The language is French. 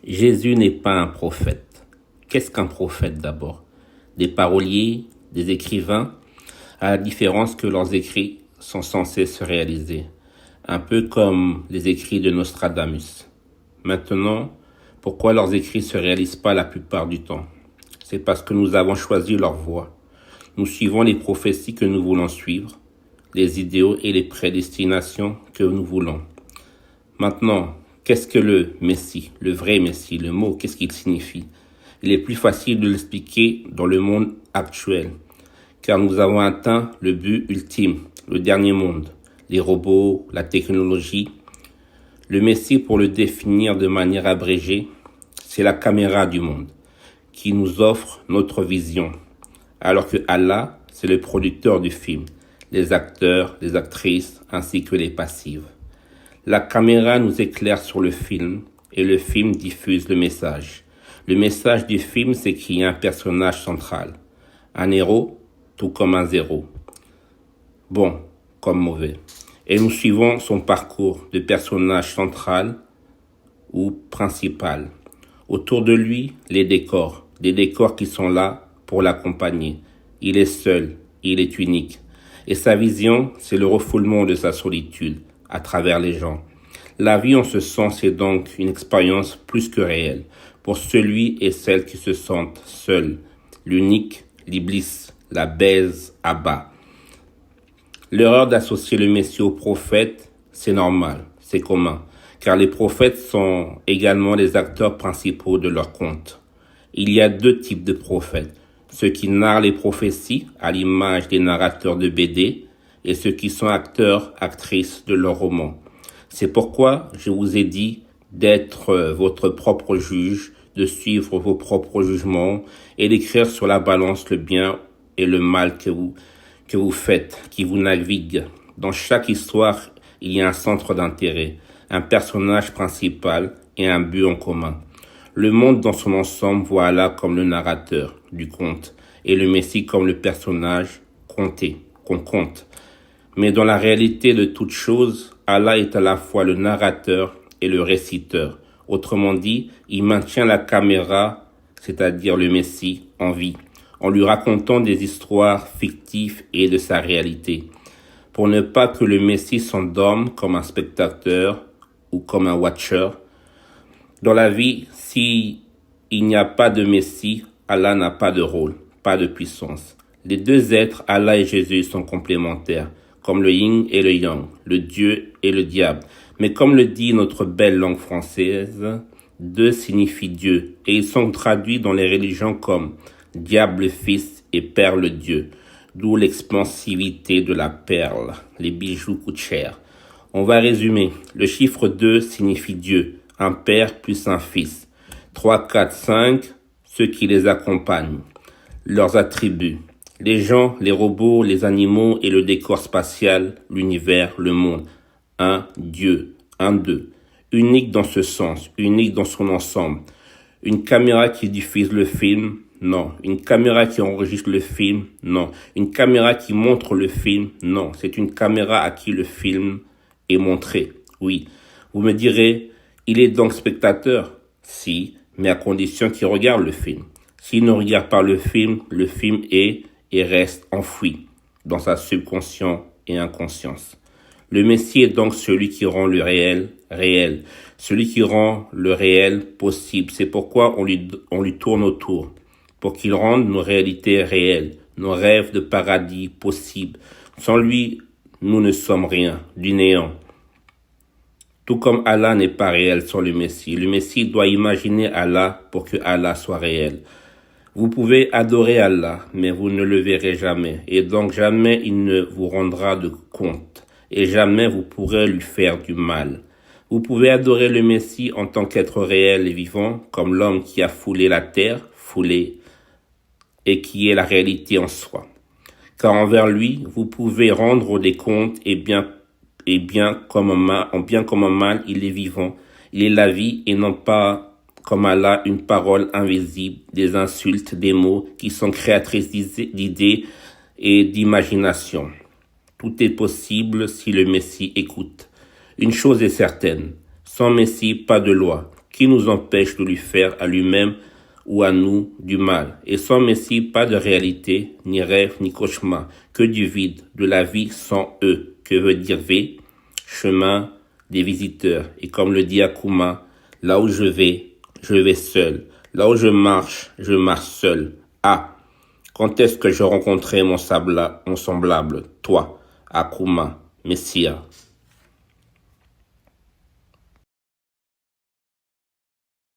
Jésus n'est pas un prophète. Qu'est-ce qu'un prophète d'abord? Des paroliers, des écrivains, à la différence que leurs écrits sont censés se réaliser. Un peu comme les écrits de Nostradamus. Maintenant, pourquoi leurs écrits se réalisent pas la plupart du temps? C'est parce que nous avons choisi leur voie. Nous suivons les prophéties que nous voulons suivre, les idéaux et les prédestinations que nous voulons. Maintenant, qu'est-ce que le Messie, le vrai Messie, le mot, qu'est-ce qu'il signifie? Il est plus facile de l'expliquer dans le monde actuel, car nous avons atteint le but ultime, le dernier monde, les robots, la technologie. Le Messie, pour le définir de manière abrégée, c'est la caméra du monde, qui nous offre notre vision, alors que Allah, c'est le producteur du film, les acteurs, les actrices, ainsi que les passives. La caméra nous éclaire sur le film et le film diffuse le message. Le message du film, c'est qu'il y a un personnage central. Un héros, tout comme un zéro. Bon, comme mauvais. Et nous suivons son parcours de personnage central ou principal. Autour de lui, les décors. Des décors qui sont là pour l'accompagner. Il est seul, il est unique. Et sa vision, c'est le refoulement de sa solitude à travers les gens. La vie en ce sens est donc une expérience plus que réelle pour celui et celle qui se sentent seuls, l'unique, l'iblis, la baise à bas. L'erreur d'associer le Messie au prophète, c'est normal, c'est commun, car les prophètes sont également les acteurs principaux de leur conte. Il y a deux types de prophètes, ceux qui narrent les prophéties à l'image des narrateurs de BD et ceux qui sont acteurs, actrices de leurs romans. C'est pourquoi je vous ai dit d'être votre propre juge, de suivre vos propres jugements et d'écrire sur la balance le bien et le mal que vous faites, qui vous navigue. Dans chaque histoire, il y a un centre d'intérêt, un personnage principal et un but en commun. Le monde dans son ensemble voit Allah comme le narrateur du conte et le Messie comme le personnage qu'on compte. Mais dans la réalité de toute chose, Allah est à la fois le narrateur et le réciteur. Autrement dit, il maintient la caméra, c'est-à-dire le Messie, en vie, en lui racontant des histoires fictives et de sa réalité, pour ne pas que le Messie s'endorme comme un spectateur ou comme un watcher. Dans la vie, si il n'y a pas de Messie, Allah n'a pas de rôle, pas de puissance. Les deux êtres, Allah et Jésus, sont complémentaires, comme le yin et le yang, le Dieu et le diable. Mais comme le dit notre belle langue française, deux signifie Dieu, et ils sont traduits dans les religions comme diable fils et perle Dieu, d'où l'expansivité de la perle, les bijoux coûtent cher. On va résumer, le chiffre 2 signifie Dieu, un père plus un fils. 3, 4, 5, ceux qui les accompagnent, leurs attributs. Les gens, les robots, les animaux et le décor spatial, l'univers, le monde. Un Dieu, un deux. Unique dans ce sens, unique dans son ensemble. Une caméra qui diffuse le film, non. Une caméra qui enregistre le film, non. Une caméra qui montre le film, non. C'est une caméra à qui le film est montré, oui. Vous me direz, il est donc spectateur? Si, mais à condition qu'il regarde le film. S'il ne regarde pas le film est et reste enfoui dans sa subconscience et inconscience. Le Messie est donc celui qui rend le réel réel, celui qui rend le réel possible. C'est pourquoi on lui tourne autour, pour qu'il rende nos réalités réelles, nos rêves de paradis possibles. Sans lui, nous ne sommes rien, du néant. Tout comme Allah n'est pas réel sans le Messie. Le Messie doit imaginer Allah pour que Allah soit réel. Vous pouvez adorer Allah, mais vous ne le verrez jamais. Et donc jamais il ne vous rendra de compte. Et jamais vous pourrez lui faire du mal. Vous pouvez adorer le Messie en tant qu'être réel et vivant, comme l'homme qui a foulé la terre, et qui est la réalité en soi. Car envers lui, vous pouvez rendre des comptes et bien comme un mal, il est vivant. Il est la vie et non pas comme Allah, une parole invisible, des insultes, des mots qui sont créatrices d'idées et d'imagination. Tout est possible si le Messie écoute. Une chose est certaine, sans Messie, pas de loi, qui nous empêche de lui faire à lui-même ou à nous du mal. Et sans Messie, pas de réalité, ni rêve, ni cauchemar, que du vide, de la vie sans eux. Que veut dire V? Chemin des visiteurs. Et comme le dit Akuma, là où je vais seul. Là où je marche seul. Ah, quand est-ce que je rencontrerai mon semblable, toi, Akuma, Messia?